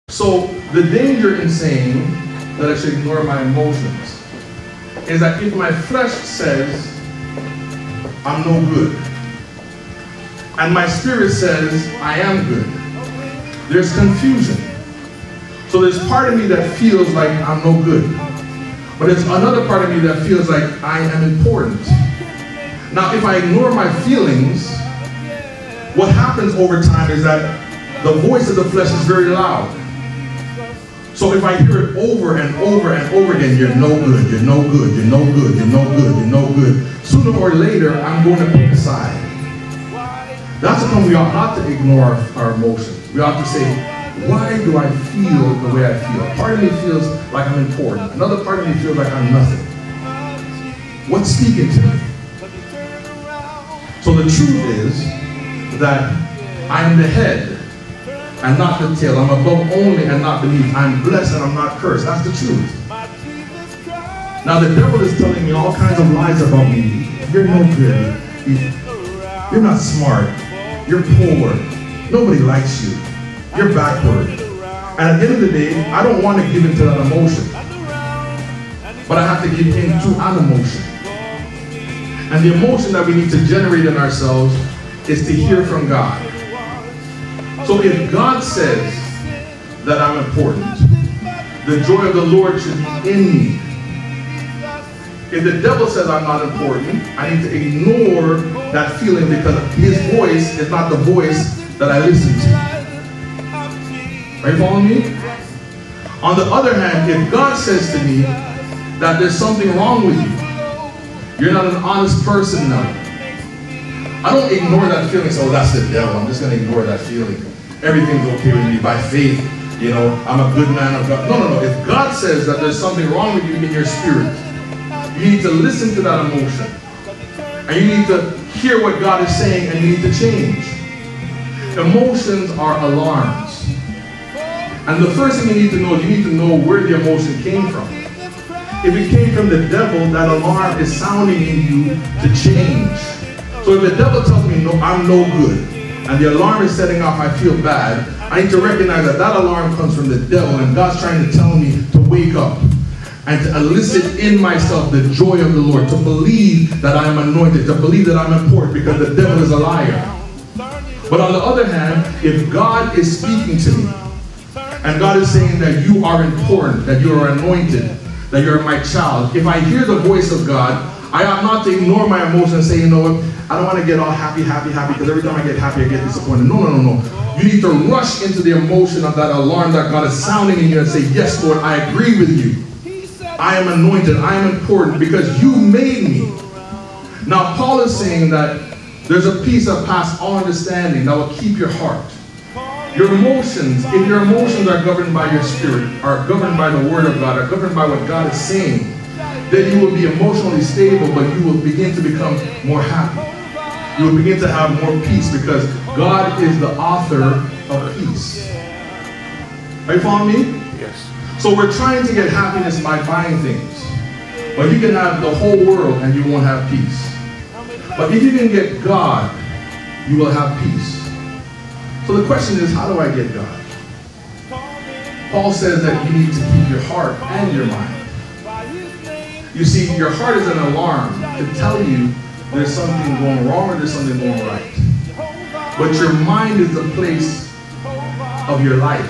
So the danger in saying that I should ignore my emotions is that if my flesh says I'm no good and my spirit says I am good, there's confusion. So there's part of me that feels like I'm no good, but there's another part of me that feels like I am important. Now if I ignore my feelings, what happens over time is that the voice of the flesh is very loud. So if I hear it over and over and over again, you're no good, you're no good, you're no good, you're no good, you're no good, sooner or later, I'm going to pick a side. That's the time we ought not to ignore our emotions. We ought to say, why do I feel the way I feel? Part of me feels like I'm important. Another part of me feels like I'm nothing. What's speaking to me? So the truth is that I'm the head and not the tail. I'm above only and not beneath. I'm blessed and I'm not cursed. That's the truth. Now the devil is telling me all kinds of lies about me. You're no good. You're not smart. You're poor. Nobody likes you. You're backward. And at the end of the day, I don't want to give in to that emotion. But I have to give in to an emotion. And the emotion that we need to generate in ourselves is to hear from God. So if God says that I'm important, the joy of the Lord should be in me. If the devil says I'm not important, I need to ignore that feeling because his voice is not the voice that I listen to. Are you following me? On the other hand, if God says to me that there's something wrong with you, you're not an honest person now, I don't ignore that feeling. So, oh, that's the devil. I'm just going to ignore that feeling. Everything's okay with me by faith. You know, I'm a good man of God. No, no, no. If God says that there's something wrong with you in your spirit, you need to listen to that emotion. And you need to hear what God is saying and you need to change. Emotions are alarms. And the first thing you need to know is you need to know where the emotion came from. If it came from the devil, that alarm is sounding in you to change. So if the devil tells me, no, I'm no good, and the alarm is setting off, I feel bad, I need to recognize that that alarm comes from the devil, and God's trying to tell me to wake up and to elicit in myself the joy of the Lord, to believe that I am anointed, to believe that I'm important, because the devil is a liar. But on the other hand, if God is speaking to me, and God is saying that you are important, that you are anointed, that you're my child, if I hear the voice of God, I am not to ignore my emotions and say, you know what, I don't want to get all happy, because every time I get happy, I get disappointed. No, no, no, no. You need to rush into the emotion of that alarm that God is sounding in you and say, yes, Lord, I agree with you. I am anointed, I am important because you made me. Now, Paul is saying that there's a peace that passes all understanding that will keep your heart. Your emotions, if your emotions are governed by your spirit, are governed by the word of God, are governed by what God is saying, then you will be emotionally stable, but you will begin to become more happy. You will begin to have more peace because God is the author of peace. Are you following me? Yes. So we're trying to get happiness by buying things. But you can have the whole world and you won't have peace. But if you can get God, you will have peace. So the question is, how do I get God? Paul says that you need to keep your heart and your mind. You see, your heart is an alarm to tell you there's something going wrong or there's something going right. But your mind is the place of your life.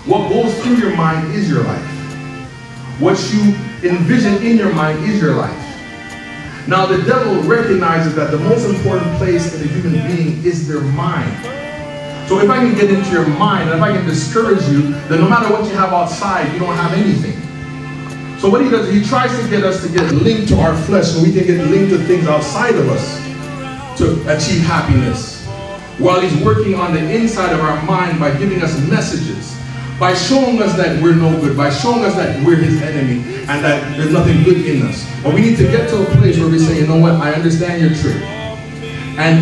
What goes through your mind is your life. What you envision in your mind is your life. Now the devil recognizes that the most important place in a human being is their mind. So if I can get into your mind, and if I can discourage you, then no matter what you have outside, you don't have anything. So what he does, he tries to get us to get linked to our flesh so we can get linked to things outside of us to achieve happiness. While he's working on the inside of our mind by giving us messages, by showing us that we're no good, by showing us that we're his enemy and that there's nothing good in us. But we need to get to a place where we say, you know what, I understand your trick. And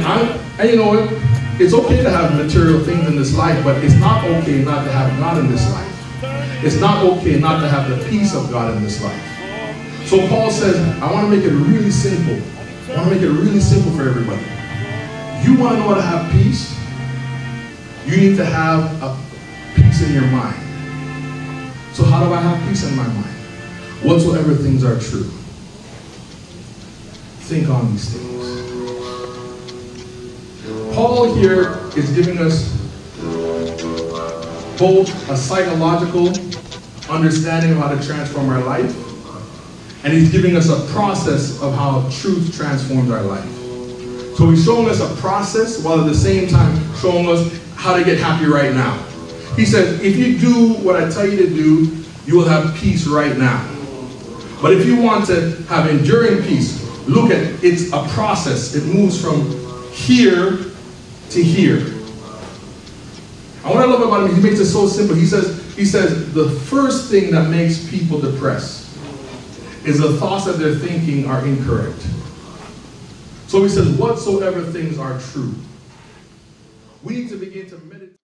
you know what, it's okay to have material things in this life, but it's not okay not to have God in this life. It's not okay not to have the peace of God in this life. So Paul says, I want to make it really simple. I want to make it really simple for everybody. You want to know how to have peace? You need to have a peace peace in your mind. So how do I have peace in my mind? Whatsoever things are true. Think on these things. Paul here is giving us both a psychological understanding of how to transform our life, and he's giving us a process of how truth transforms our life. So he's showing us a process while at the same time showing us how to get happy right now. He says, if you do what I tell you to do, you will have peace right now. But if you want to have enduring peace, look at it. It's a process. It moves from here to here. And what I love about him, he makes it so simple. He says the first thing that makes people depressed is the thoughts that they're thinking are incorrect. So he says, whatsoever things are true. We need to begin to meditate.